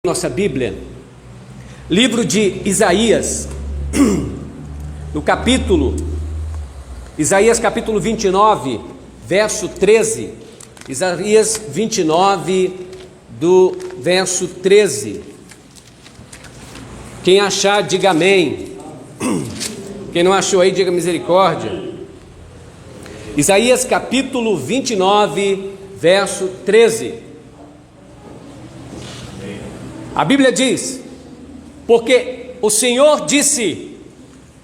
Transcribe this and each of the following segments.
Nossa Bíblia, livro de Isaías, no Isaías capítulo 29, verso 13, Isaías 29, do verso 13, quem achar, diga amém, quem não achou aí, diga misericórdia. Isaías capítulo 29, verso 13, a Bíblia diz: porque o Senhor disse,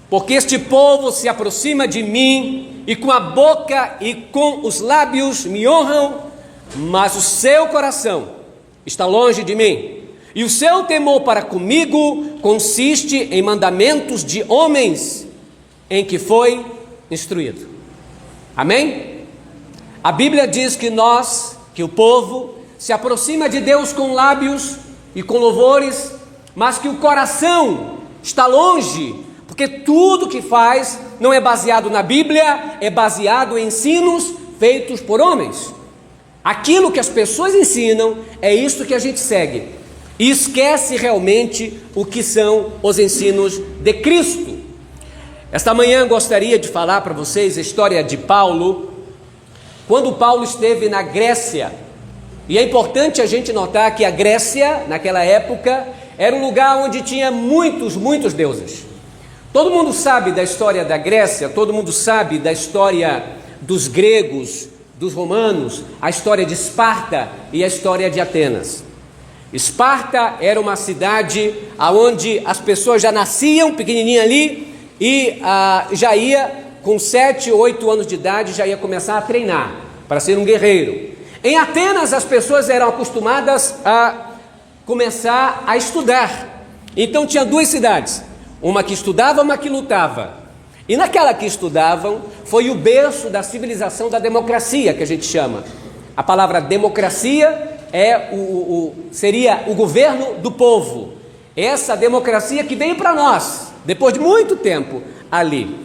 porque este povo se aproxima de mim, e com a boca e com os lábios me honram, mas o seu coração está longe de mim, e o seu temor para comigo consiste em mandamentos de homens em que foi instruído. Amém? A Bíblia diz que o povo se aproxima de Deus com lábios e com louvores, mas que o coração está longe, porque tudo que faz não é baseado na Bíblia, é baseado em ensinos feitos por homens. Aquilo que as pessoas ensinam é isso que a gente segue, e esquece realmente o que são os ensinos de Cristo. Esta manhã gostaria de falar para vocês a história de Paulo, quando Paulo esteve na Grécia. E é importante a gente notar que a Grécia, naquela época, era um lugar onde tinha muitos deuses. Todo mundo sabe da história da Grécia, todo mundo sabe da história dos gregos, dos romanos, a história de Esparta e a história de Atenas. Esparta era uma cidade onde as pessoas já nasciam pequenininha ali e já ia, com 7 ou 8 anos de idade, já ia começar a treinar para ser um guerreiro. Em Atenas, as pessoas eram acostumadas a começar a estudar. Então tinha duas cidades, uma que estudava, uma que lutava. E naquela que estudavam, foi o berço da civilização da democracia, que a gente chama. A palavra democracia seria o governo do povo. Essa democracia que veio para nós, depois de muito tempo ali.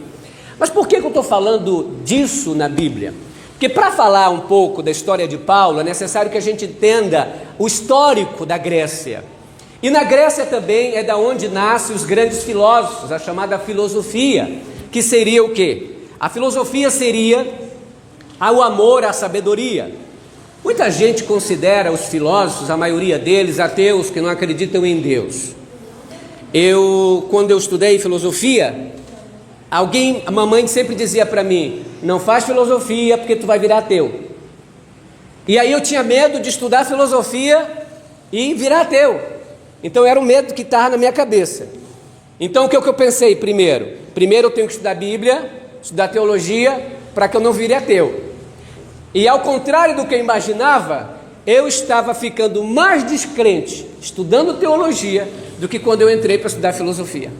Mas por que eu estou falando disso na Bíblia? Porque para falar um pouco da história de Paulo, é necessário que a gente entenda o histórico da Grécia. E na Grécia também é da onde nascem os grandes filósofos, a chamada filosofia, que seria o quê? A filosofia seria o amor à sabedoria. Muita gente considera os filósofos, a maioria deles, ateus que não acreditam em Deus. Quando eu estudei filosofia, a mamãe sempre dizia para mim: não faz filosofia porque tu vai virar ateu. E aí eu tinha medo de estudar filosofia e virar ateu. Então era um medo que estava na minha cabeça. Então o que eu pensei primeiro? Primeiro eu tenho que estudar Bíblia, estudar teologia, para que eu não vire ateu. E ao contrário do que eu imaginava, eu estava ficando mais descrente estudando teologia do que quando eu entrei para estudar filosofia.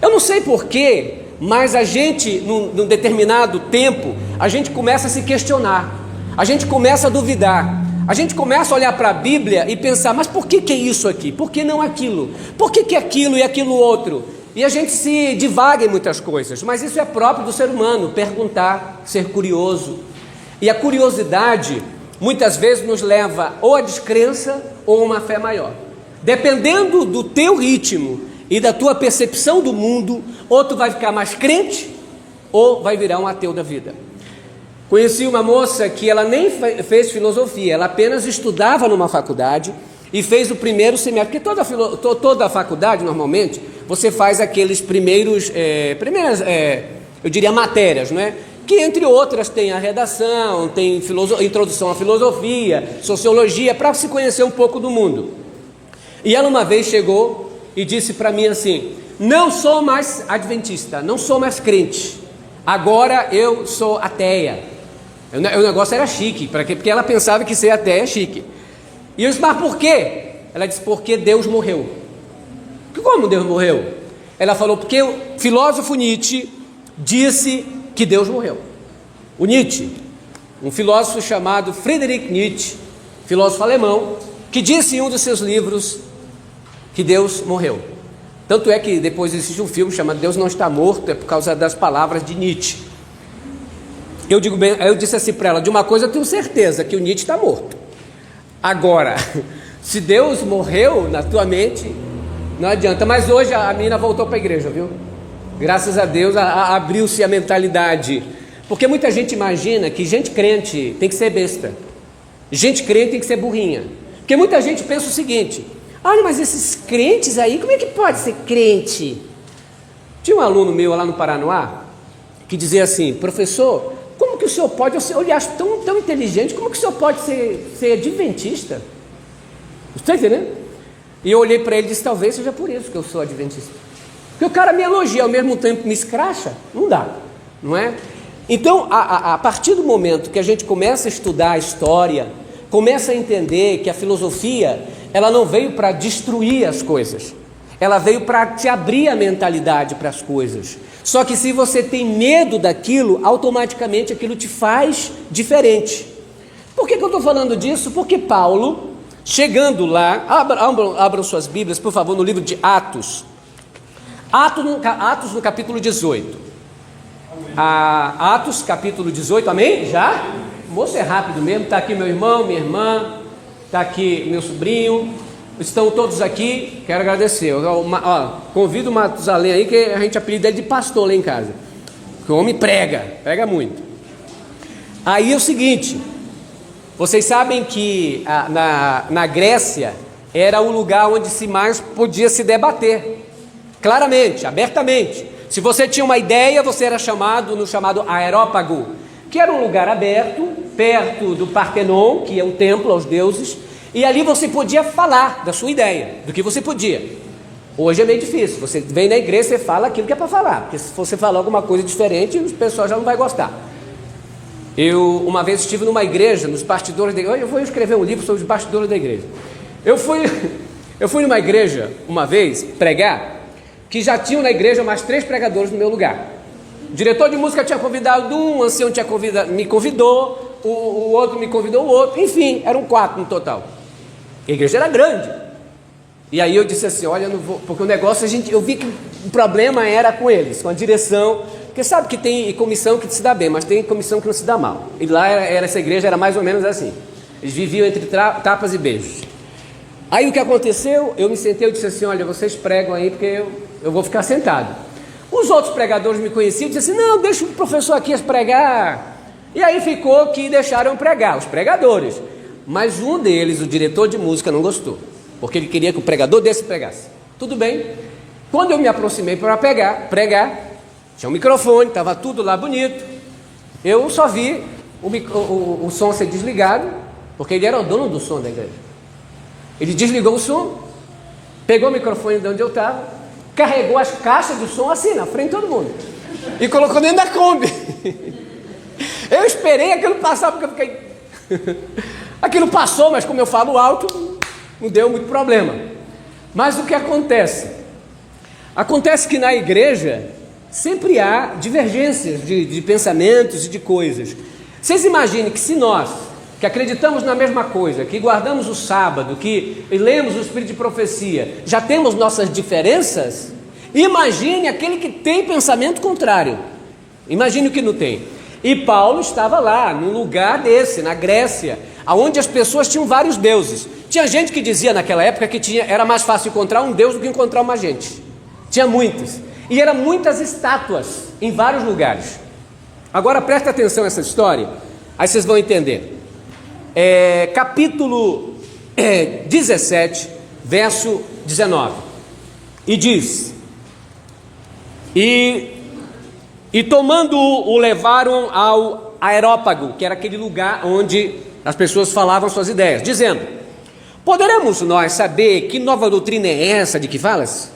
Eu não sei porquê, mas a gente, num determinado tempo, a gente começa a se questionar, a gente começa a duvidar, a gente começa a olhar para a Bíblia e pensar: mas por que é isso aqui? Por que não aquilo? Por que aquilo e aquilo outro? E a gente se divaga em muitas coisas, mas isso é próprio do ser humano, perguntar, ser curioso. E a curiosidade, muitas vezes, nos leva ou à descrença ou a uma fé maior. Dependendo do teu ritmo e da tua percepção do mundo, ou tu vai ficar mais crente, ou vai virar um ateu da vida. Conheci uma moça que ela nem fez filosofia, ela apenas estudava numa faculdade e fez o primeiro semestre, porque toda a faculdade, normalmente, você faz aqueles primeiras, eu diria, matérias, não é? Que entre outras tem a redação, tem introdução à filosofia, sociologia, para se conhecer um pouco do mundo. E ela uma vez chegou e disse para mim assim: não sou mais adventista, não sou mais crente, agora eu sou ateia. O negócio era chique, porque ela pensava que ser ateia é chique. E eu disse: mas por quê? Ela disse: porque Deus morreu. Como Deus morreu? Ela falou: porque o filósofo Nietzsche disse que Deus morreu. O Nietzsche, um filósofo chamado Friedrich Nietzsche, filósofo alemão, que disse em um dos seus livros que Deus morreu. Tanto é que depois existe um filme chamado Deus Não Está Morto, é por causa das palavras de Nietzsche. Eu disse assim para ela: de uma coisa eu tenho certeza, que o Nietzsche está morto. Agora, Se Deus morreu na tua mente, não adianta. Mas hoje a menina voltou para a igreja, viu? Graças a Deus abriu-se a mentalidade. Porque muita gente imagina que gente crente tem que ser besta, gente crente tem que ser burrinha. Porque muita gente pensa o seguinte: olha, mas esses crentes aí, como é que pode ser crente? Tinha um aluno meu lá no Paranoá que dizia assim: professor, como que o senhor pode, eu lhe acho tão inteligente, como que o senhor pode ser adventista? Você está entendendo? E eu olhei para ele e disse: talvez seja por isso que eu sou adventista. Porque o cara me elogia, ao mesmo tempo me escracha, não dá, não é? Então, a partir do momento que a gente começa a estudar a história, começa a entender que a filosofia, ela não veio para destruir as coisas, ela veio para te abrir a mentalidade para as coisas. Só que se você tem medo daquilo, automaticamente aquilo te faz diferente. Por que eu estou falando disso? Porque Paulo, chegando lá, abram suas Bíblias, por favor, no livro de Atos. Atos no capítulo 18. Atos capítulo 18, amém? Já? O moço é rápido mesmo. Está aqui meu irmão, minha irmã, está aqui meu sobrinho, estão todos aqui. Quero agradecer. Convido o Matusalém aí, que a gente apelida ele de pastor lá em casa, porque o homem prega muito. Aí é o seguinte: vocês sabem que na Grécia era o lugar onde se mais podia se debater, claramente, abertamente. Se você tinha uma ideia, você era chamado Areópago, que era um lugar aberto, perto do Partenon, que é um templo aos deuses, e ali você podia falar da sua ideia, do que você podia. Hoje é meio difícil, você vem na igreja, você fala aquilo que é para falar, porque se você falar alguma coisa diferente, o pessoal já não vai gostar. Eu uma vez estive numa igreja, nos bastidores da igreja. Eu vou escrever um livro sobre os bastidores da igreja. Eu fui numa igreja uma vez pregar, que já tinham na igreja mais 3 pregadores no meu lugar. O diretor de música tinha convidado um, o ancião me convidou, o outro me convidou o outro, enfim, eram 4 no total. A igreja era grande. E aí eu disse assim: olha, eu não vou, porque o negócio, eu vi que o problema era com eles, com a direção, porque sabe que tem comissão que se dá bem, mas tem comissão que não se dá mal. E lá essa igreja era mais ou menos assim, eles viviam entre tapas e beijos. Aí o que aconteceu? Eu me sentei e disse assim: olha, vocês pregam aí, porque eu vou ficar sentado. Os outros pregadores me conheciam e disseram assim: não, deixa o professor aqui pregar. E aí ficou que deixaram pregar, os pregadores. Mas um deles, o diretor de música, não gostou, porque ele queria que o pregador desse pregasse. Tudo bem. Quando eu me aproximei para pregar, tinha um microfone, estava tudo lá bonito. Eu só vi o som ser desligado, porque ele era o dono do som da igreja. Ele desligou o som, pegou o microfone de onde eu estava, carregou as caixas do som assim, na frente de todo mundo, e colocou dentro da Kombi. Eu esperei aquilo passar, porque eu fiquei... Aquilo passou, mas como eu falo alto, não deu muito problema. Mas o que acontece? Acontece que na igreja sempre há divergências de pensamentos e de coisas. Vocês imaginem que se nós, que acreditamos na mesma coisa, que guardamos o sábado, que lemos o Espírito de Profecia, já temos nossas diferenças, imagine aquele que tem pensamento contrário. Imagine o que não tem. E Paulo estava lá, num lugar desse, na Grécia, onde as pessoas tinham vários deuses. Tinha gente que dizia naquela época que era mais fácil encontrar um deus do que encontrar uma gente. Tinha muitos. E eram muitas estátuas em vários lugares. Agora presta atenção nessa história, aí vocês vão entender. Capítulo 17, verso 19. E diz: E tomando-o levaram ao Areópago, que era aquele lugar onde as pessoas falavam suas ideias, dizendo: poderemos nós saber que nova doutrina é essa de que falas?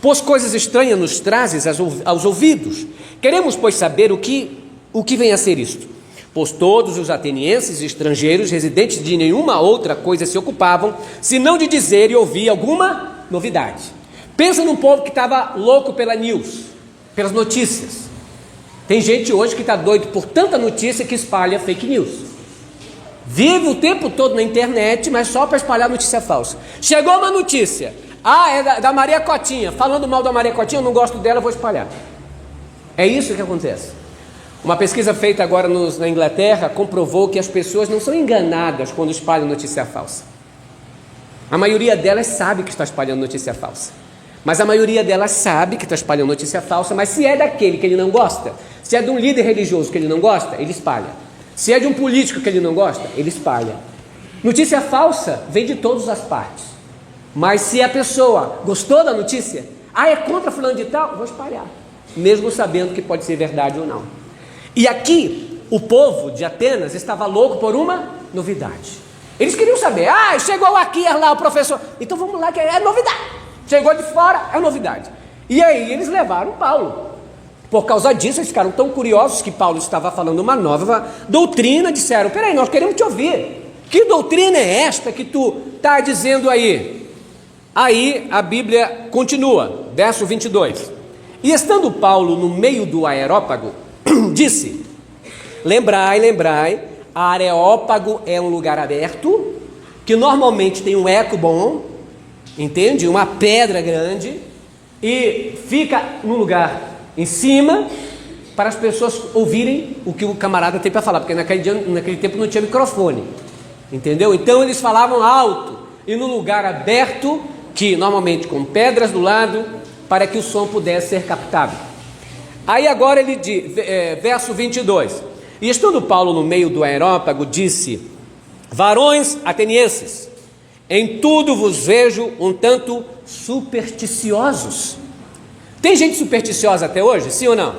Pois coisas estranhas nos trazes aos ouvidos. Queremos, pois, saber o que vem a ser isto. Pois todos os atenienses e estrangeiros, residentes de nenhuma outra coisa se ocupavam, senão de dizer e ouvir alguma novidade. Pensa num povo que estava louco pela news, pelas notícias. Tem gente hoje que está doido por tanta notícia que espalha fake news. Vive o tempo todo na internet, mas só para espalhar notícia falsa. Chegou uma notícia, é da Maria Cotinha, falando mal da Maria Cotinha, eu não gosto dela, eu vou espalhar. É isso que acontece. Uma pesquisa feita agora na Inglaterra comprovou que as pessoas não são enganadas quando espalham notícia falsa. A maioria delas sabe que está espalhando notícia falsa. Mas a maioria delas sabe que está espalhando notícia falsa, mas se é daquele que ele não gosta, se é de um líder religioso que ele não gosta, ele espalha. Se é de um político que ele não gosta, ele espalha. Notícia falsa vem de todas as partes. Mas se a pessoa gostou da notícia, é contra fulano de tal, vou espalhar. Mesmo sabendo que pode ser verdade ou não. E aqui, o povo de Atenas estava louco por uma novidade. Eles queriam saber, chegou aqui lá o professor, então vamos lá que é novidade. Chegou de fora, é novidade. E aí eles levaram Paulo. Por causa disso, eles ficaram tão curiosos que Paulo estava falando uma nova doutrina. Disseram, peraí, nós queremos te ouvir. Que doutrina é esta que tu está dizendo aí? Aí a Bíblia continua, verso 22. E estando Paulo no meio do Areópago, disse, lembrai, a Areópago é um lugar aberto, que normalmente tem um eco bom, entende? Uma pedra grande, e fica num lugar em cima, para as pessoas ouvirem o que o camarada tem para falar, porque naquele tempo não tinha microfone, entendeu? Então eles falavam alto, e num lugar aberto, que normalmente com pedras do lado, para que o som pudesse ser captado. Aí agora ele diz, verso 22, e estando Paulo no meio do Areópago, disse, varões atenienses, em tudo vos vejo um tanto supersticiosos. Tem gente supersticiosa até hoje, sim ou não?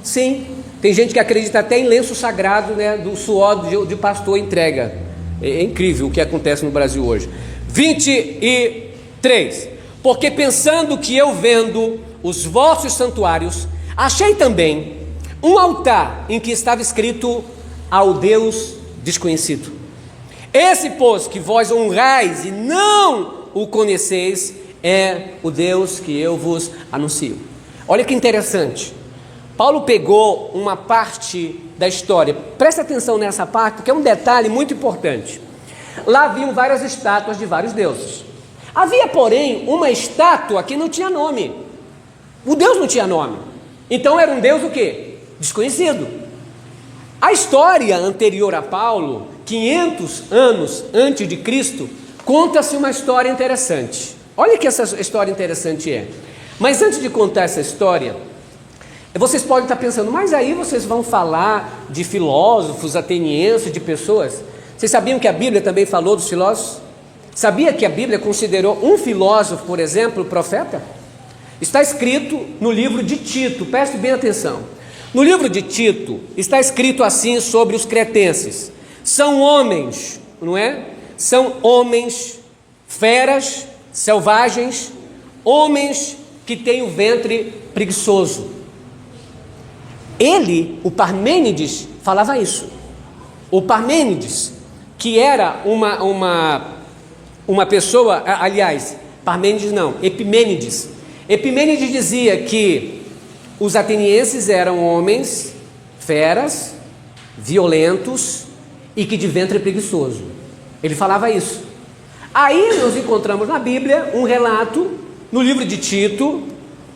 Sim. Tem gente que acredita até em lenço sagrado, né, do suor de pastor entrega. É incrível o que acontece no Brasil hoje. 23. Porque pensando que eu vendo os vossos santuários, achei também um altar em que estava escrito ao Deus desconhecido. Esse, pois, que vós honrais e não o conheceis, é o Deus que eu vos anuncio. Olha que interessante. Paulo pegou uma parte da história. Presta atenção nessa parte, que é um detalhe muito importante. Lá haviam várias estátuas de vários deuses. Havia, porém, uma estátua que não tinha nome. O Deus não tinha nome. Então era um Deus o quê? Desconhecido. A história anterior a Paulo, 500 anos antes de Cristo, conta-se uma história interessante. Olha que essa história interessante é. Mas antes de contar essa história, vocês podem estar pensando, mas aí vocês vão falar de filósofos atenienses, de pessoas. Vocês sabiam que a Bíblia também falou dos filósofos? Sabia que a Bíblia considerou um filósofo, por exemplo, profeta? Está escrito no livro de Tito, preste bem atenção. No livro de Tito está escrito assim sobre os cretenses. São homens, não é? São homens feras, selvagens, homens que têm o ventre preguiçoso. Ele, o Parmênides, falava isso. O Parmênides, que era uma pessoa, aliás, Parmênides não, Epimênides. Epimênides dizia que os atenienses eram homens feras, violentos e que de ventre preguiçoso. Ele falava isso. Aí nós encontramos na Bíblia um relato no livro de Tito,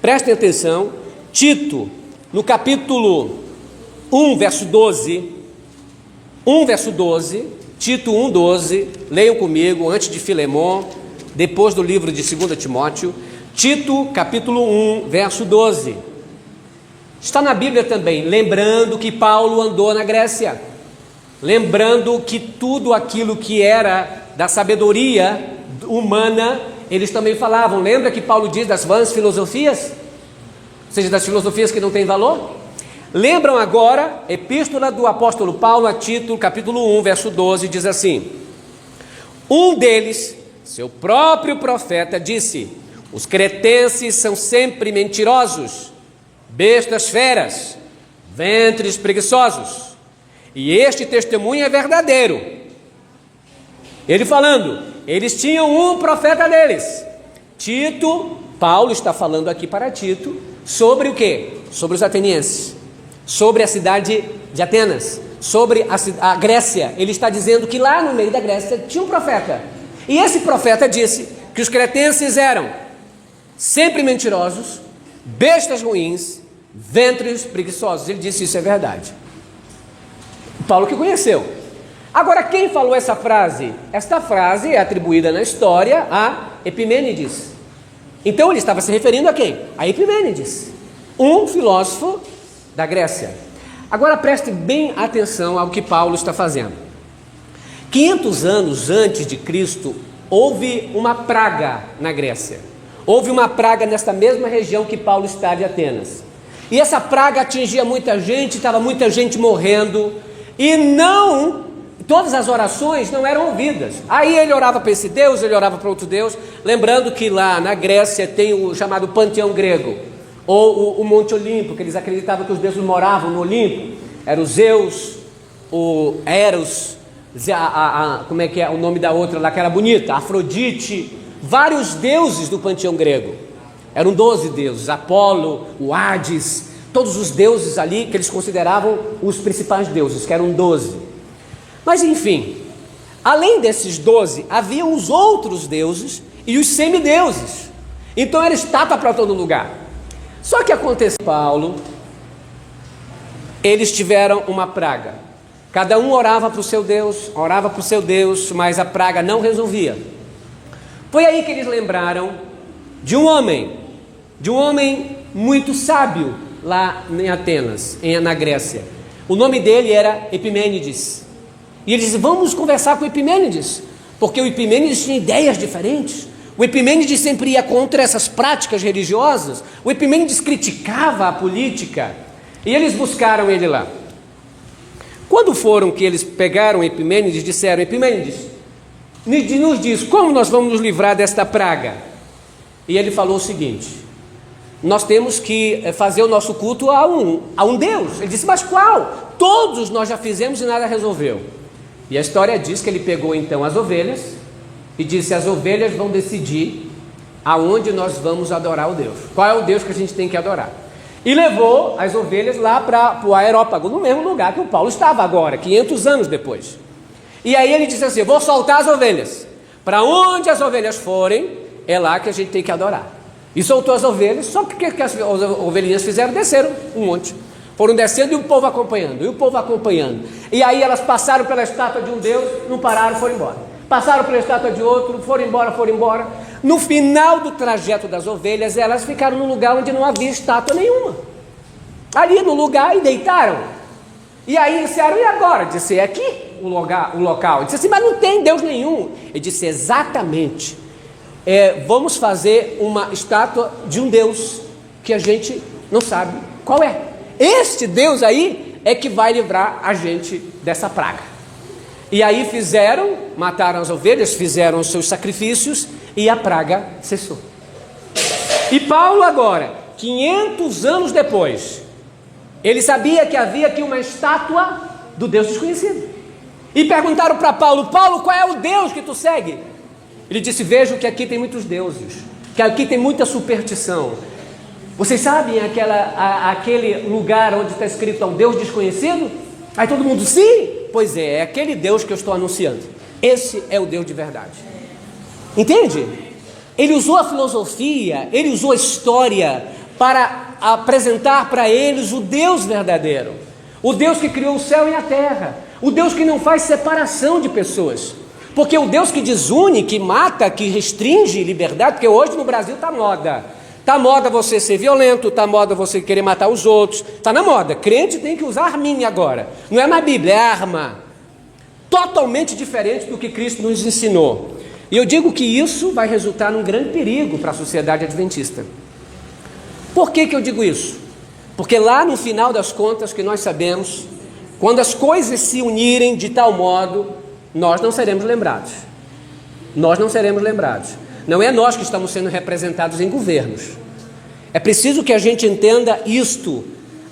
prestem atenção, Tito, no capítulo 1, verso 12, Tito 1, 12, leiam comigo, antes de Filemon, depois do livro de 2 Timóteo, Tito, capítulo 1, verso 12. Está na Bíblia também, lembrando que Paulo andou na Grécia, lembrando que tudo aquilo que era da sabedoria humana, eles também falavam. Lembra que Paulo diz das vãs filosofias? Ou seja, das filosofias que não têm valor? Lembram agora, epístola do apóstolo Paulo a Tito, capítulo 1, verso 12, diz assim: um deles, seu próprio profeta, disse: os cretenses são sempre mentirosos, bestas feras, ventres preguiçosos, e este testemunho é verdadeiro. Ele falando, eles tinham um profeta deles, Tito. Paulo está falando aqui para Tito sobre o quê? Sobre os atenienses, sobre a cidade de Atenas, sobre a Grécia. Ele está dizendo que lá no meio da Grécia tinha um profeta, e esse profeta disse que os cretenses eram sempre mentirosos, bestas ruins, ventres preguiçosos. Ele disse isso é verdade. Paulo que conheceu. Agora, quem falou essa frase? Esta frase é atribuída na história a Epimênides. Então ele estava se referindo a quem? A Epimênides, um filósofo da Grécia. Agora preste bem atenção ao que Paulo está fazendo. 500 anos antes de Cristo, houve uma praga na Grécia. Houve uma praga nesta mesma região que Paulo está de Atenas. E essa praga atingia muita gente, estava muita gente morrendo, e todas as orações não eram ouvidas. Aí ele orava para esse Deus, ele orava para outro Deus, lembrando que lá na Grécia tem o chamado panteão grego, ou o Monte Olimpo, que eles acreditavam que os deuses moravam no Olimpo. Era o Zeus, o Eros, como é que é o nome da outra lá que era bonita? Afrodite, vários deuses do panteão grego. Eram 12 deuses, Apolo, o Hades, todos os deuses ali que eles consideravam os principais deuses, que eram 12. Mas enfim, além desses 12, havia os outros deuses e os semideuses. Então era estátua para todo lugar. Só que aconteceu, Paulo, eles tiveram uma praga. Cada um orava para o seu Deus, mas a praga não resolvia. Foi aí que eles lembraram de um homem muito sábio lá em Atenas, na Grécia. O nome dele era Epimênides. E eles disseram, vamos conversar com o Epimênides, porque o Epimênides tinha ideias diferentes. O Epimênides sempre ia contra essas práticas religiosas. O Epimênides criticava a política. E eles buscaram ele lá. Quando foram que eles pegaram Epimênides, disseram, Epimênides, nos diz, como nós vamos nos livrar desta praga? E ele falou o seguinte, nós temos que fazer o nosso culto a um Deus. Ele disse, mas qual? Todos nós já fizemos e nada resolveu. E a história diz que ele pegou então as ovelhas e disse, as ovelhas vão decidir aonde nós vamos adorar o Deus. Qual é o Deus que a gente tem que adorar? E levou as ovelhas lá para o Areópago, no mesmo lugar que o Paulo estava agora, 500 anos depois. E aí ele disse assim, vou soltar as ovelhas. Para onde as ovelhas forem, é lá que a gente tem que adorar. E soltou as ovelhas, só que o que as ovelhinhas fizeram? Desceram um monte. Foram descendo e o povo acompanhando. E aí elas passaram pela estátua de um Deus, não pararam, foram embora. Passaram pela estátua de outro, foram embora. No final do trajeto das ovelhas, elas ficaram num lugar onde não havia estátua nenhuma. Ali no lugar, e deitaram. E aí disseram, e agora? Disse, é aqui o local. Ele disse assim, mas não tem Deus nenhum. Ele disse, exatamente. Vamos fazer uma estátua de um Deus que a gente não sabe qual é. Este Deus aí é que vai livrar a gente dessa praga. E aí mataram as ovelhas, fizeram os seus sacrifícios e a praga cessou. E Paulo agora, 500 anos depois, ele sabia que havia aqui uma estátua do Deus desconhecido. E perguntaram para Paulo, qual é o Deus que tu segue? Ele disse, vejo que aqui tem muitos deuses, que aqui tem muita superstição. Vocês sabem aquele lugar onde está escrito ao Deus desconhecido? Aí todo mundo, sim, pois é aquele Deus que eu estou anunciando. Esse é o Deus de verdade. Entende? Ele usou a filosofia, ele usou a história para apresentar para eles o Deus verdadeiro. O Deus que criou o céu e a terra. O Deus que não faz separação de pessoas. Porque o Deus que desune, que mata, que restringe liberdade, porque hoje no Brasil está moda. Está moda você ser violento, está moda você querer matar os outros, está na moda. Crente tem que usar arminha agora. Não é mais Bíblia, é arma. Totalmente diferente do que Cristo nos ensinou. E eu digo que isso vai resultar num grande perigo para a sociedade adventista. Por que eu digo isso? Porque lá no final das contas, que nós sabemos, quando as coisas se unirem de tal modo, nós não seremos lembrados. Nós não seremos lembrados. Não é nós que estamos sendo representados em governos. É preciso que a gente entenda isto.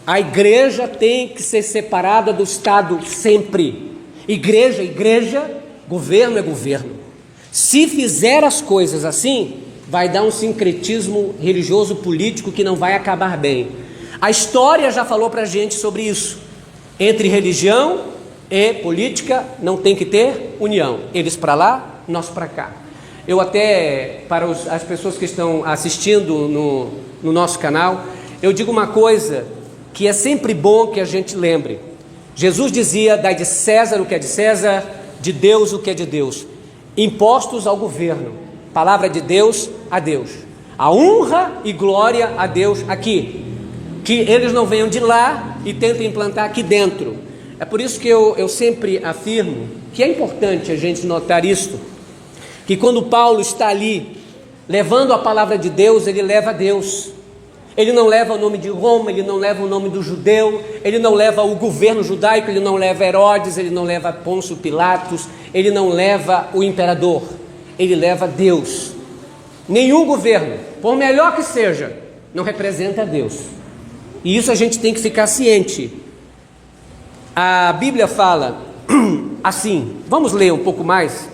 A igreja tem que ser separada do Estado sempre. Igreja, governo é governo. Se fizer as coisas assim, vai dar um sincretismo religioso político que não vai acabar bem. A história já falou para a gente sobre isso. Entre religião e política não tem que ter união. Eles para lá, nós para cá. Eu até, para as pessoas que estão assistindo no nosso canal, eu digo uma coisa que é sempre bom que a gente lembre. Jesus dizia: dai de César o que é de César, de Deus o que é de Deus. Impostos ao governo, palavra de Deus a Deus. A honra e glória a Deus aqui. Que eles não venham de lá e tentem implantar aqui dentro. É por isso que eu sempre afirmo que é importante a gente notar isto, que quando Paulo está ali levando a palavra de Deus, ele leva a Deus. Ele não leva o nome de Roma, ele não leva o nome do judeu, ele não leva o governo judaico, ele não leva Herodes, ele não leva Pôncio Pilatos, ele não leva o imperador, ele leva Deus. Nenhum governo, por melhor que seja, não representa Deus. E isso a gente tem que ficar ciente. A Bíblia fala assim, vamos ler um pouco mais.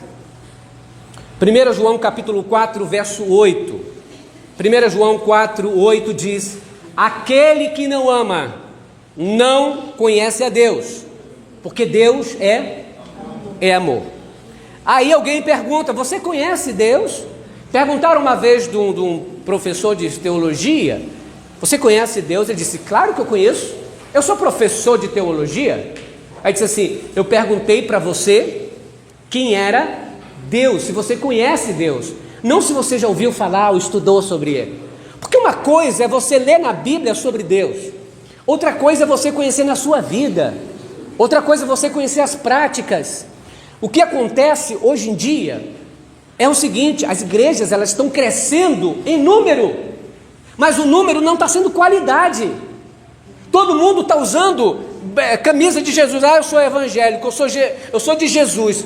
1 João capítulo 4, verso 8. 1 João 4, 8 diz: aquele que não ama não conhece a Deus, porque Deus é amor. Aí alguém pergunta: você conhece Deus? Perguntaram uma vez de um professor de teologia: você conhece Deus? Ele disse: claro que eu conheço, eu sou professor de teologia. Aí disse assim: eu perguntei para você quem era Deus, se você conhece Deus, não se você já ouviu falar ou estudou sobre ele. Porque uma coisa é você ler na Bíblia sobre Deus, outra coisa é você conhecer na sua vida, outra coisa é você conhecer as práticas. O que acontece hoje em dia é o seguinte: as igrejas, elas estão crescendo em número, mas o número não está sendo qualidade. Todo mundo está usando camisa de Jesus. Eu sou evangélico, eu sou de Jesus.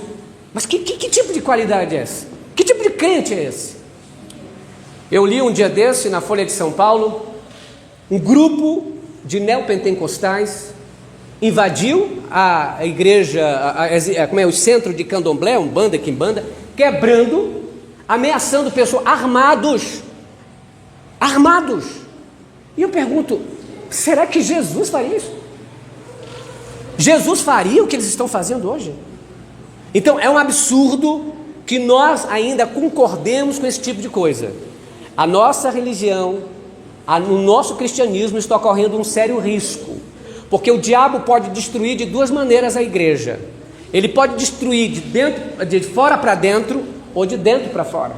Mas que tipo de qualidade é essa? Que tipo de crente é esse? Eu li um dia desse na Folha de São Paulo, um grupo de neopentecostais invadiu a igreja, o centro de candomblé, umbanda, quimbanda, quebrando, ameaçando pessoas, armados. E eu pergunto: será que Jesus faria isso? Jesus faria o que eles estão fazendo hoje? Então é um absurdo que nós ainda concordemos com esse tipo de coisa. A nossa religião, o nosso cristianismo está correndo um sério risco, porque o diabo pode destruir de duas maneiras a igreja. Ele pode destruir de fora para dentro ou de dentro para fora.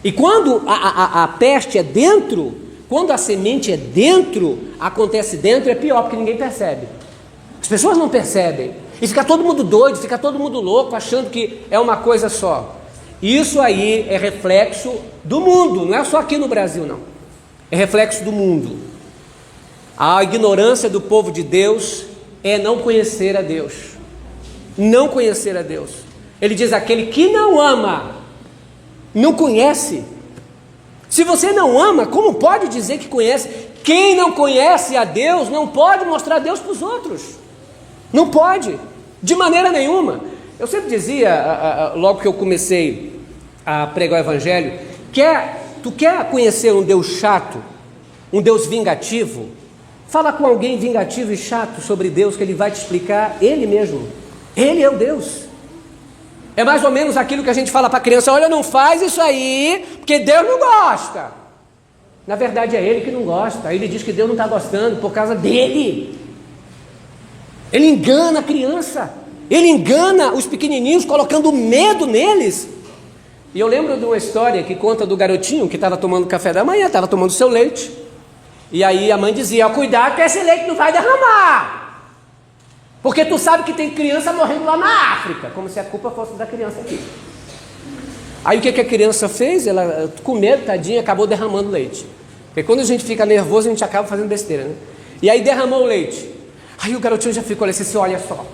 E quando a peste é dentro, quando a semente é dentro, acontece dentro, é pior, porque ninguém percebe. As pessoas não percebem. E fica todo mundo doido, fica todo mundo louco, achando que é uma coisa só. Isso aí é reflexo do mundo, não é só aqui no Brasil, não. É reflexo do mundo. A ignorância do povo de Deus é não conhecer a Deus. Não conhecer a Deus. Ele diz: aquele que não ama, não conhece. Se você não ama, como pode dizer que conhece? Quem não conhece a Deus não pode mostrar Deus para os outros. Não pode, de maneira nenhuma. Eu sempre dizia, logo que eu comecei a pregar o evangelho, tu quer conhecer um Deus chato, um Deus vingativo? Fala com alguém vingativo e chato sobre Deus, que ele vai te explicar ele mesmo. Ele é o Deus. É mais ou menos aquilo que a gente fala para a criança: olha, não faz isso aí, porque Deus não gosta. Na verdade é ele que não gosta. Ele diz que Deus não está gostando por causa dele. Ele engana a criança, ele engana os pequenininhos, colocando medo neles. E eu lembro de uma história que conta do garotinho que estava tomando café da manhã, estava tomando seu leite, e aí a mãe dizia: cuidado que esse leite não vai derramar, porque tu sabe que tem criança morrendo lá na África, como se a culpa fosse da criança aqui. Aí o que a criança fez? Ela, com medo, tadinha, acabou derramando leite, porque quando a gente fica nervoso, a gente acaba fazendo besteira, né? E aí derramou o leite. Aí o garotinho já ficou assim: olha só,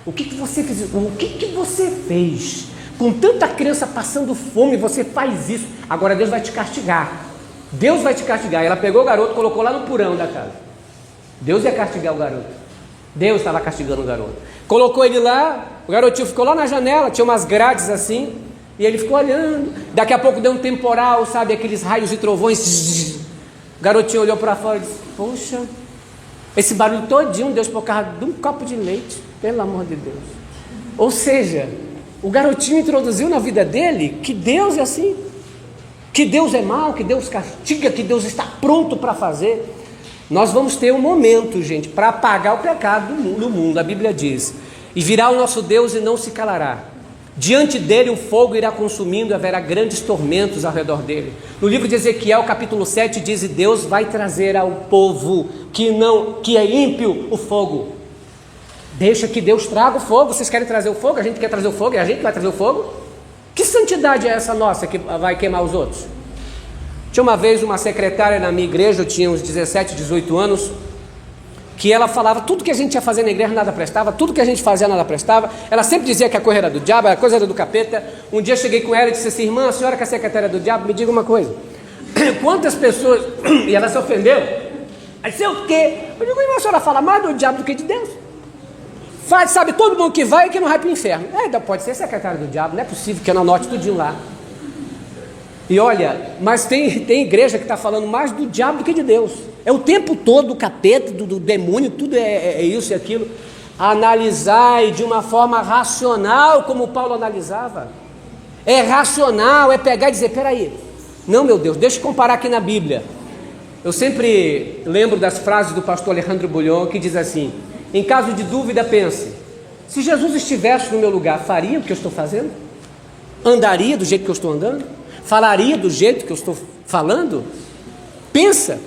o que você fez? O que você fez? Com tanta criança passando fome, você faz isso. Agora Deus vai te castigar. Deus vai te castigar. Ela pegou o garoto, colocou lá no porão da casa. Deus ia castigar o garoto. Deus estava castigando o garoto. Colocou ele lá, o garotinho ficou lá na janela, tinha umas grades assim, e ele ficou olhando. Daqui a pouco deu um temporal, sabe, aqueles raios e trovões. O garotinho olhou para fora e disse: poxa, esse barulho todinho, Deus, por causa de um copo de leite, pelo amor de Deus. Ou seja, o garotinho introduziu na vida dele que Deus é assim, que Deus é mau, que Deus castiga, que Deus está pronto para fazer. Nós vamos ter um momento, gente, para apagar o pecado do mundo, a Bíblia diz. E virá o nosso Deus e não se calará. Diante dele o fogo irá consumindo e haverá grandes tormentos ao redor dele. No livro de Ezequiel, capítulo 7, diz: e Deus vai trazer ao povo que é ímpio o fogo. Deixa que Deus traga o fogo. Vocês querem trazer o fogo? A gente quer trazer o fogo e a gente vai trazer o fogo? Que santidade é essa nossa que vai queimar os outros? Tinha uma vez uma secretária na minha igreja, eu tinha uns 17, 18 anos, que ela falava tudo que a gente ia fazer na igreja nada prestava, tudo que a gente fazia nada prestava. Ela sempre dizia que a coisa era do diabo, a coisa era do capeta. Um dia eu cheguei com ela e disse assim: irmã, a senhora que é secretária do diabo, me diga uma coisa, quantas pessoas... E ela se ofendeu. Aí disse: o quê? Eu digo: irmã, a senhora fala mais do diabo do que de Deus. Sabe todo mundo que vai e que não vai para o inferno. Pode ser secretário do diabo, não é possível que eu não anote tudinho lá. E olha, mas tem igreja que está falando mais do diabo do que de Deus. É o tempo todo do capeta, do demônio, tudo é isso e aquilo. Analisar de uma forma racional, como Paulo analisava. É racional, é pegar e dizer: peraí, não, meu Deus, deixa eu comparar aqui na Bíblia. Eu sempre lembro das frases do pastor Alejandro Bulhon, que diz assim: em caso de dúvida, pense: se Jesus estivesse no meu lugar, faria o que eu estou fazendo? Andaria do jeito que eu estou andando? Falaria do jeito que eu estou falando? Pensa.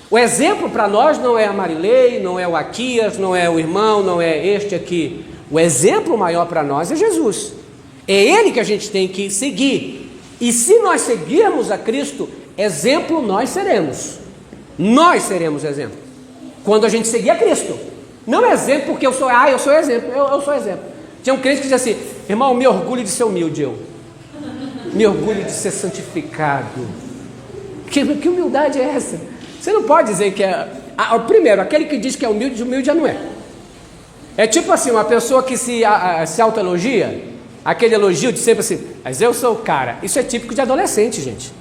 O exemplo para nós não é a Marilei, não é o Aquias, não é o irmão, não é este aqui. O exemplo maior para nós é Jesus. É Ele que a gente tem que seguir. E se nós seguirmos a Cristo, exemplo nós seremos. Nós seremos exemplo. Quando a gente seguir a Cristo. Não exemplo porque eu sou exemplo, eu sou exemplo. Tinha um crente que dizia assim: irmão, me orgulho de ser humilde, me orgulho de ser santificado. Que humildade é essa? Você não pode dizer que é... primeiro, aquele que diz que é humilde, humilde já não é. É tipo assim, uma pessoa que se autoelogia, aquele elogio de sempre assim: mas eu sou o cara. Isso é típico de adolescente, gente.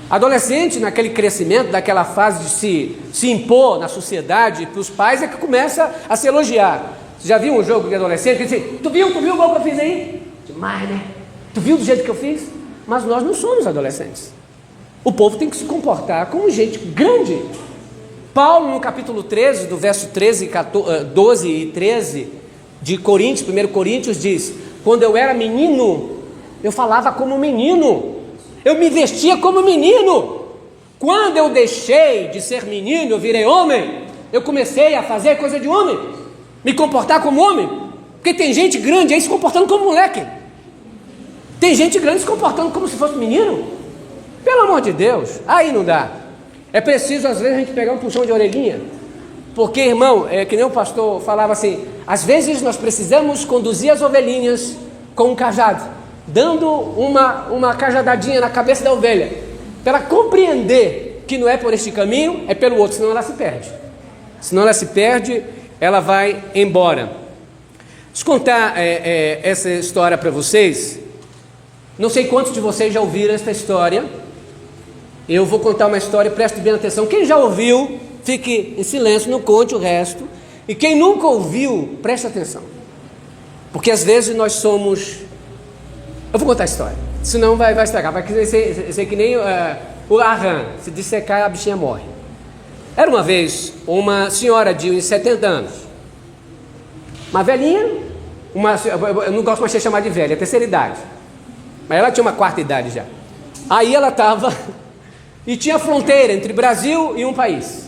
Adolescente, naquele crescimento, daquela fase de se impor na sociedade, para os pais, é que começa a se elogiar. Você já viu um jogo de adolescente que diz assim: tu viu o gol que eu fiz aí? Demais, né? Tu viu do jeito que eu fiz? Mas nós não somos adolescentes. O povo tem que se comportar como gente grande. Paulo, no capítulo 13, do verso 12 e 13 de Coríntios, 1 Coríntios, diz: quando eu era menino, eu falava como menino, eu me vestia como menino. Quando eu deixei de ser menino, eu virei homem, eu comecei a fazer coisa de homem, me comportar como homem. Porque tem gente grande aí se comportando como moleque, tem gente grande se comportando como se fosse menino. Pelo amor de Deus, aí não dá. É preciso às vezes a gente pegar um puxão de orelhinha. Porque, irmão, é que nem o pastor falava assim: às vezes nós precisamos conduzir as ovelhinhas com um cajado, dando uma cajadadinha na cabeça da ovelha, para ela compreender que não é por este caminho, é pelo outro, senão ela se perde. Senão ela se perde, ela vai embora. Deixa eu contar essa história para vocês. Não sei quantos de vocês já ouviram esta história. Eu vou contar uma história, preste bem atenção. Quem já ouviu, fique em silêncio, não conte o resto. E quem nunca ouviu, preste atenção. Porque às vezes nós somos... Eu vou contar a história, senão vai estragar. Vai ser que nem o arran, se dissecar a bichinha morre. Era uma vez uma senhora de uns 70 anos. Uma velhinha, eu não gosto mais de chamar de velha, é terceira idade. Mas ela tinha uma quarta idade já. Aí ela estava... E tinha fronteira entre Brasil e um país.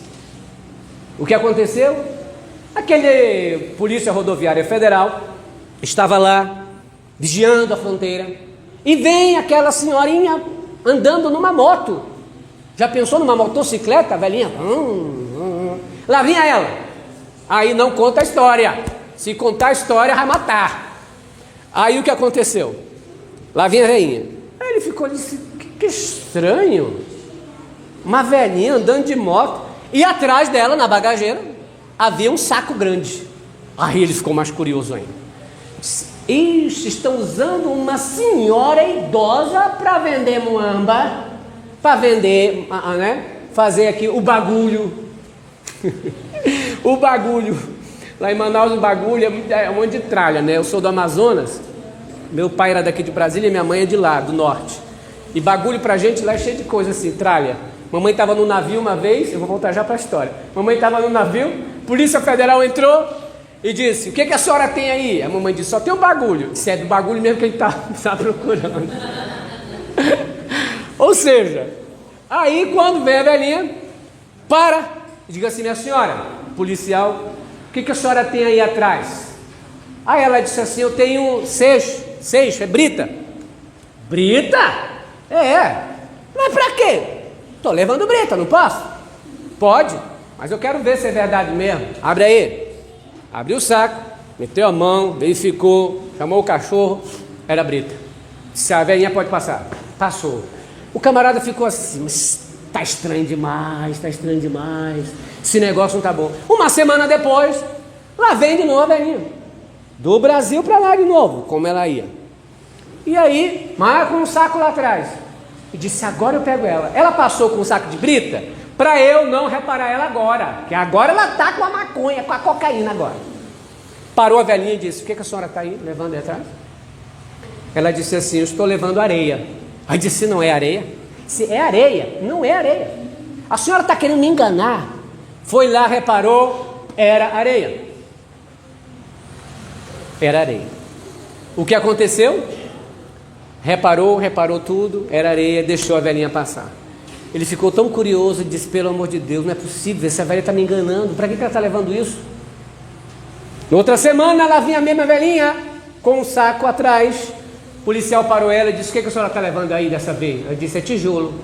O que aconteceu? Aquele Polícia Rodoviária Federal estava lá, vigiando a fronteira. E vem aquela senhorinha andando numa moto. Já pensou numa motocicleta, velhinha? Lá vinha ela. Aí não conta a história. Se contar a história, vai matar. Aí o que aconteceu? Lá vinha a velhinha. Aí ele ficou e disse: que estranho. Uma velhinha andando de moto, e atrás dela, na bagageira, havia um saco grande. Aí ele ficou mais curioso ainda. Disse: estão usando uma senhora idosa para vender muamba, para vender, né? Fazer aqui o bagulho. O bagulho. Lá em Manaus, o bagulho é um monte de tralha, né? Eu sou do Amazonas, meu pai era daqui de Brasília e minha mãe é de lá, do norte. E bagulho pra gente lá é cheio de coisa assim, tralha. Mamãe estava no navio uma vez, eu vou voltar já para a história. Mamãe estava no navio, Polícia Federal entrou e disse: o que a senhora tem aí? A mamãe disse: só tem um bagulho. Disse: é do bagulho mesmo que ele está procurando. Ou seja, aí quando vem a velhinha, para e diga assim: minha senhora, policial, o que a senhora tem aí atrás? Aí ela disse assim: eu tenho seixo, é brita. Brita? É. Mas pra quê? Estou levando brita, não posso? Pode, mas eu quero ver se é verdade mesmo. Abre aí. Abriu o saco, meteu a mão, verificou, chamou o cachorro, era brita. Disse: a velhinha pode passar. Passou. O camarada ficou assim: mas tá estranho demais, esse negócio não tá bom. Uma semana depois, lá vem de novo a velhinha, do Brasil para lá de novo, como ela ia. E aí, mas com um saco lá atrás. E disse: agora eu pego ela. Ela passou com um saco de brita para eu não reparar ela agora, que agora ela tá com a maconha, com a cocaína agora. Parou a velhinha e disse: o que a senhora está aí levando aí atrás? Ela disse assim: eu estou levando areia. Aí disse: não é areia? Se é areia, não é areia. A senhora está querendo me enganar. Foi lá, reparou, era areia. Era areia. O que aconteceu? Reparou tudo, era areia, deixou a velhinha passar. Ele ficou tão curioso e disse: pelo amor de Deus, não é possível, essa velha está me enganando, para que ela está levando isso? Na outra semana, lá vinha a mesma velhinha, com um saco atrás. O policial parou ela e disse: o que a senhora está levando aí dessa vez? Ela disse: é tijolo.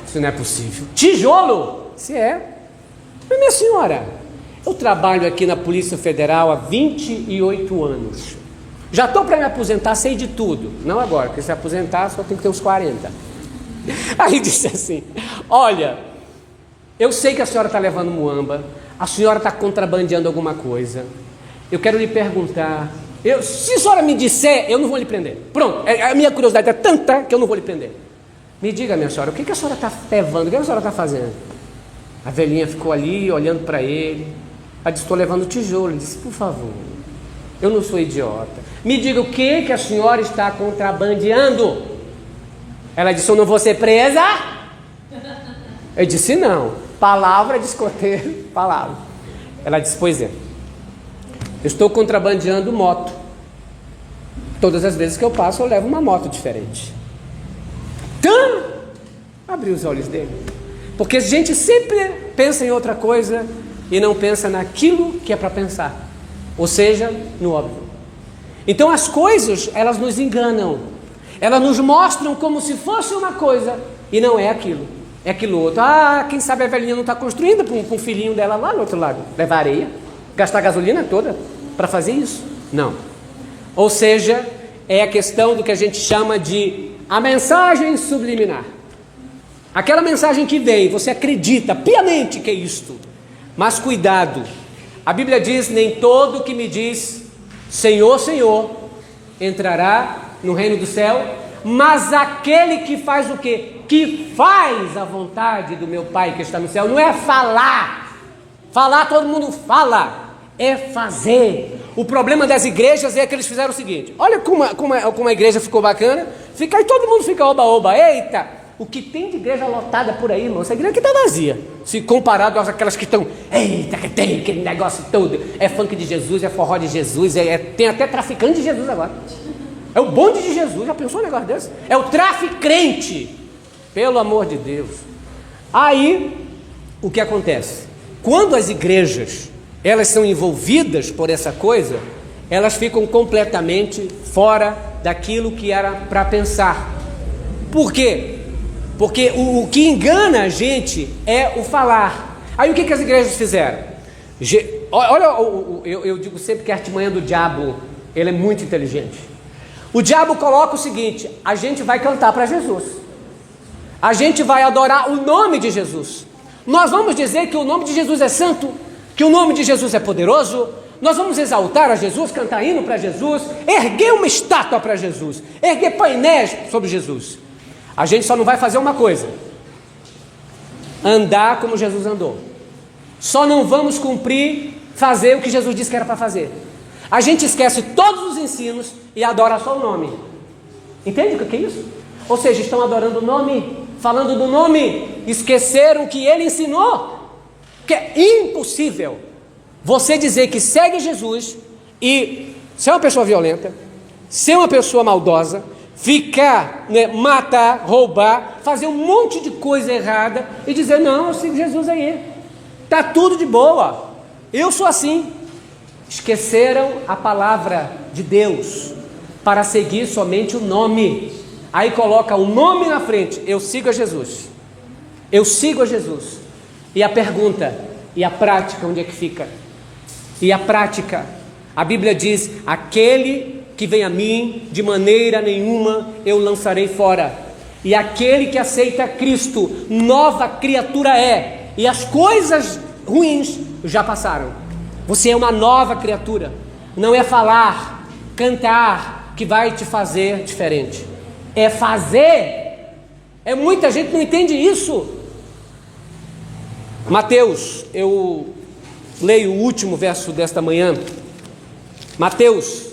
Isso não é possível. Tijolo? Se é. Mas minha senhora, eu trabalho aqui na Polícia Federal há 28 anos. Já estou para me aposentar, sei de tudo. Não agora, porque se aposentar só tem que ter uns 40. Aí disse assim: olha, eu sei que a senhora está levando muamba, a senhora está contrabandeando alguma coisa. Eu quero lhe perguntar, se a senhora me disser, eu não vou lhe prender. Pronto, a minha curiosidade é tanta que eu não vou lhe prender. Me diga, minha senhora, o que a senhora está levando? O que a senhora está fazendo? A velhinha ficou ali olhando para ele. Ela disse: estou levando tijolo. Ele disse: por favor, eu não sou idiota. Me diga o que a senhora está contrabandeando. Ela disse: eu não vou ser presa? Eu disse: não. Palavra de escoteiro, palavra. Ela disse: pois é, eu estou contrabandeando moto. Todas as vezes que eu passo, eu levo uma moto diferente. Então, abriu os olhos dele. Porque a gente sempre pensa em outra coisa e não pensa naquilo que é para pensar. Ou seja, no óbvio. Então as coisas, elas nos enganam. Elas nos mostram como se fosse uma coisa e não é aquilo. É aquilo outro. Ah, quem sabe a velhinha não está construindo para um filhinho dela lá no outro lado. Levar areia, gastar a gasolina toda para fazer isso? Não. Ou seja, é a questão do que a gente chama de a mensagem subliminar. Aquela mensagem que vem, você acredita piamente que é isto. Mas cuidado. A Bíblia diz: nem todo que me diz Senhor, Senhor, entrará no reino do céu, mas aquele que faz o quê? Que faz a vontade do meu Pai que está no céu. Não é falar. Falar todo mundo fala. É fazer. O problema das igrejas é que eles fizeram o seguinte: olha como a igreja ficou bacana. Fica aí, todo mundo fica oba-oba. Eita, o que tem de igreja lotada por aí, irmão? Essa igreja aqui está vazia. Se comparado àquelas que estão, eita, que tem aquele negócio todo. É funk de Jesus, é forró de Jesus, tem até traficante de Jesus agora. É o bonde de Jesus, já pensou um negócio desse? É o traficante, pelo amor de Deus. Aí, o que acontece? Quando as igrejas, elas são envolvidas por essa coisa, elas ficam completamente fora daquilo que era para pensar. Por quê? Porque o que engana a gente é o falar. Aí o que as igrejas fizeram? Olha, eu digo sempre que a artimanha do diabo, ele é muito inteligente. O diabo coloca o seguinte: a gente vai cantar para Jesus, a gente vai adorar o nome de Jesus, nós vamos dizer que o nome de Jesus é santo, que o nome de Jesus é poderoso, nós vamos exaltar a Jesus, cantar hino para Jesus, erguer uma estátua para Jesus, erguer painéis sobre Jesus. A gente só não vai fazer uma coisa: andar como Jesus andou. Só não vamos fazer o que Jesus disse que era para fazer. A gente esquece todos os ensinos e adora só o nome. Entende o que é isso? Ou seja, estão adorando o nome falando do nome, esqueceram que ele ensinou. Que é impossível você dizer que segue Jesus e ser uma pessoa violenta, ser uma pessoa maldosa, ficar, matar, roubar, fazer um monte de coisa errada e dizer, não, eu sigo Jesus aí, está tudo de boa, eu sou assim. Esqueceram a palavra de Deus para seguir somente o nome. Aí coloca o nome na frente, eu sigo a Jesus, eu sigo a Jesus. E a pergunta, e a prática, onde é que fica? E a prática, a Bíblia diz, aquele que vem a mim, de maneira nenhuma eu lançarei fora. E aquele que aceita Cristo, nova criatura é, e as coisas ruins já passaram. Você é uma nova criatura. Não é falar, cantar que vai te fazer diferente, é fazer. Muita gente não entende isso. Mateus, eu leio o último verso desta manhã, Mateus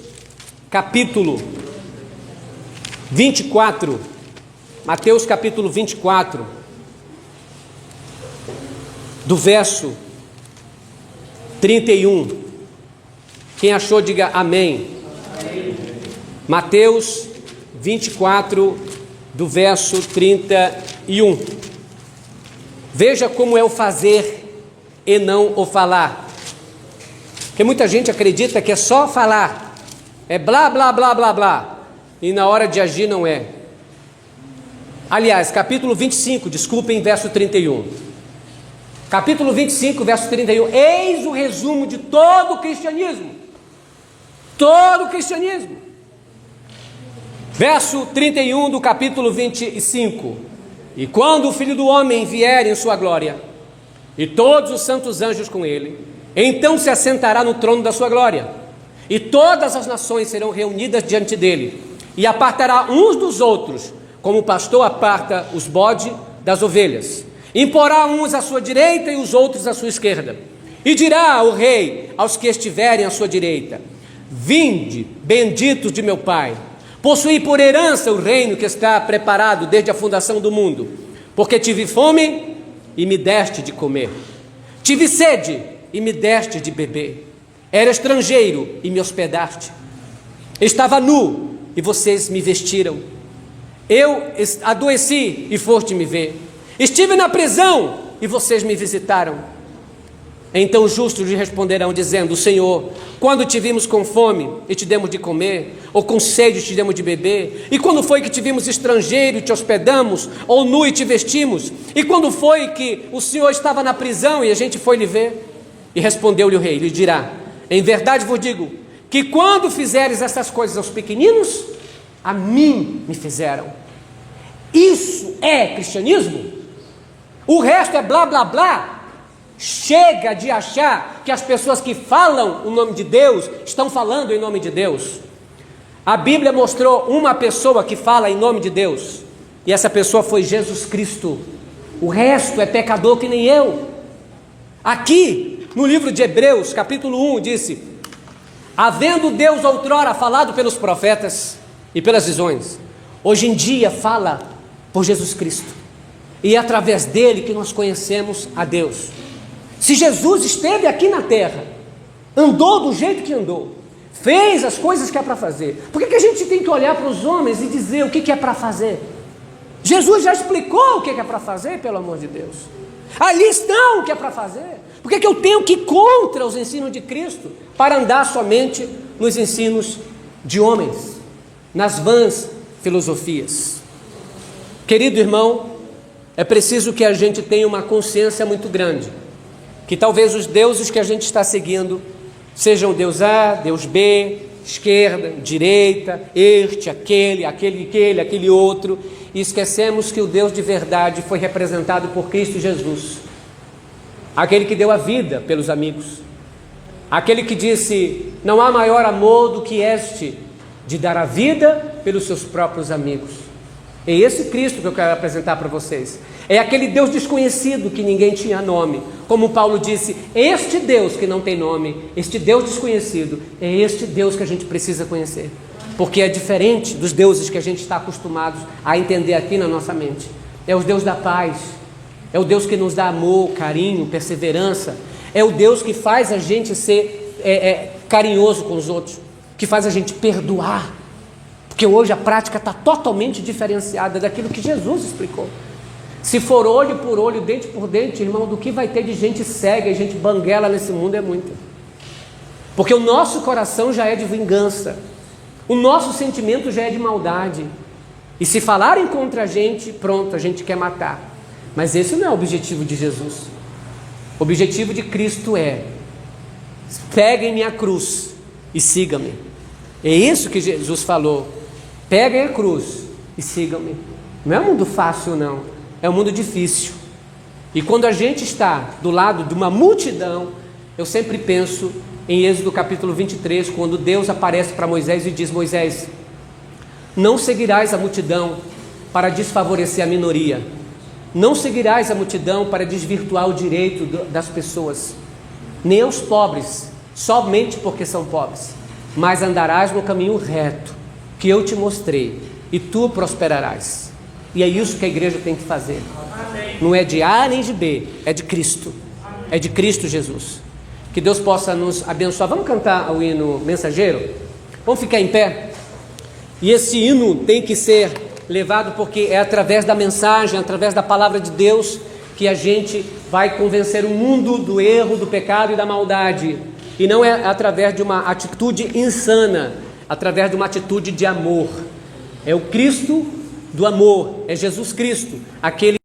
capítulo 24, Mateus capítulo 24, do verso 31, quem achou diga amém. Amém. Mateus 24, do verso 31, veja como é o fazer e não o falar, porque muita gente acredita que é só falar, é blá blá blá blá blá, e na hora de agir não é. Aliás, capítulo 25, desculpem, verso 31. Capítulo 25, verso 31, eis o resumo de todo o cristianismo. Todo o cristianismo. Verso 31 do capítulo 25. E quando o Filho do Homem vier em sua glória, e todos os santos anjos com ele, então se assentará no trono da sua glória, e todas as nações serão reunidas diante dele, e apartará uns dos outros, como o pastor aparta os bodes das ovelhas. Imporá uns à sua direita e os outros à sua esquerda. E dirá o rei aos que estiverem à sua direita: vinde, benditos de meu Pai, possuí por herança o reino que está preparado desde a fundação do mundo, porque tive fome e me deste de comer, tive sede e me deste de beber, era estrangeiro e me hospedaste, estava nu e vocês me vestiram, eu adoeci e foste me ver, estive na prisão e vocês me visitaram. Então os justos lhe responderão dizendo: Senhor, quando te vimos com fome e te demos de comer, ou com sede e te demos de beber? E quando foi que te vimos estrangeiro e te hospedamos, ou nu e te vestimos? E quando foi que o Senhor estava na prisão e a gente foi lhe ver? E respondeu-lhe o rei, lhe dirá: em verdade vos digo, que quando fizeres essas coisas aos pequeninos, a mim me fizeram. Isso é cristianismo? O resto é blá blá blá. Chega de achar que as pessoas que falam o nome de Deus estão falando em nome de Deus. A Bíblia mostrou uma pessoa que fala em nome de Deus, e essa pessoa foi Jesus Cristo. O resto é pecador que nem eu. Aqui no livro de Hebreus capítulo 1 disse: havendo Deus outrora falado pelos profetas e pelas visões, hoje em dia fala por Jesus Cristo, e é através dele que nós conhecemos a Deus. Se Jesus esteve aqui na terra, andou do jeito que andou, fez as coisas que é para fazer, por que a gente tem que olhar para os homens e dizer o que é para fazer? Jesus já explicou o que é para fazer, pelo amor de Deus. Ali está o que é para fazer. Por que eu tenho que ir contra os ensinos de Cristo para andar somente nos ensinos de homens, nas vãs filosofias? Querido irmão, é preciso que a gente tenha uma consciência muito grande, que talvez os deuses que a gente está seguindo sejam Deus A, Deus B, esquerda, direita, aquele outro, e esquecemos que o Deus de verdade foi representado por Cristo Jesus, aquele que deu a vida pelos amigos, aquele que disse: não há maior amor do que este, de dar a vida pelos seus próprios amigos. É esse Cristo que eu quero apresentar para vocês. É aquele Deus desconhecido que ninguém tinha nome. Como Paulo disse, este Deus que não tem nome, este Deus desconhecido, é este Deus que a gente precisa conhecer. Porque é diferente dos deuses que a gente está acostumado a entender aqui na nossa mente. é o Deus da paz, é o Deus que nos dá amor, carinho, perseverança, é o Deus que faz a gente ser carinhoso com os outros, que faz a gente perdoar, porque hoje a prática está totalmente diferenciada daquilo que Jesus explicou. Se for olho por olho, dente por dente, irmão, do que vai ter de gente cega e gente banguela nesse mundo é muito. Porque o nosso coração já é de vingança, o nosso sentimento já é de maldade, e se falarem contra a gente, pronto, a gente quer matar. Mas esse não é o objetivo de Jesus. O objetivo de Cristo é: peguem minha cruz e sigam-me. É isso que Jesus falou: peguem a cruz e sigam-me. Não é um mundo fácil, não, é um mundo difícil. E quando a gente está do lado de uma multidão, eu sempre penso em Êxodo capítulo 23, quando Deus aparece para Moisés e diz: Moisés, não seguirás a multidão para desfavorecer a minoria, não seguirás a multidão para desvirtuar o direito das pessoas, nem aos pobres, somente porque são pobres, mas andarás no caminho reto, que eu te mostrei, e tu prosperarás. E é isso que a igreja tem que fazer. Não é de A nem de B, é de Cristo. É de Cristo Jesus. Que Deus possa nos abençoar. Vamos cantar o hino mensageiro? Vamos ficar em pé? E esse hino tem que ser levado porque é através da mensagem, através da palavra de Deus, que a gente vai convencer o mundo do erro, do pecado e da maldade. E não é através de uma atitude insana, através de uma atitude de amor. É o Cristo do amor, é Jesus Cristo, aquele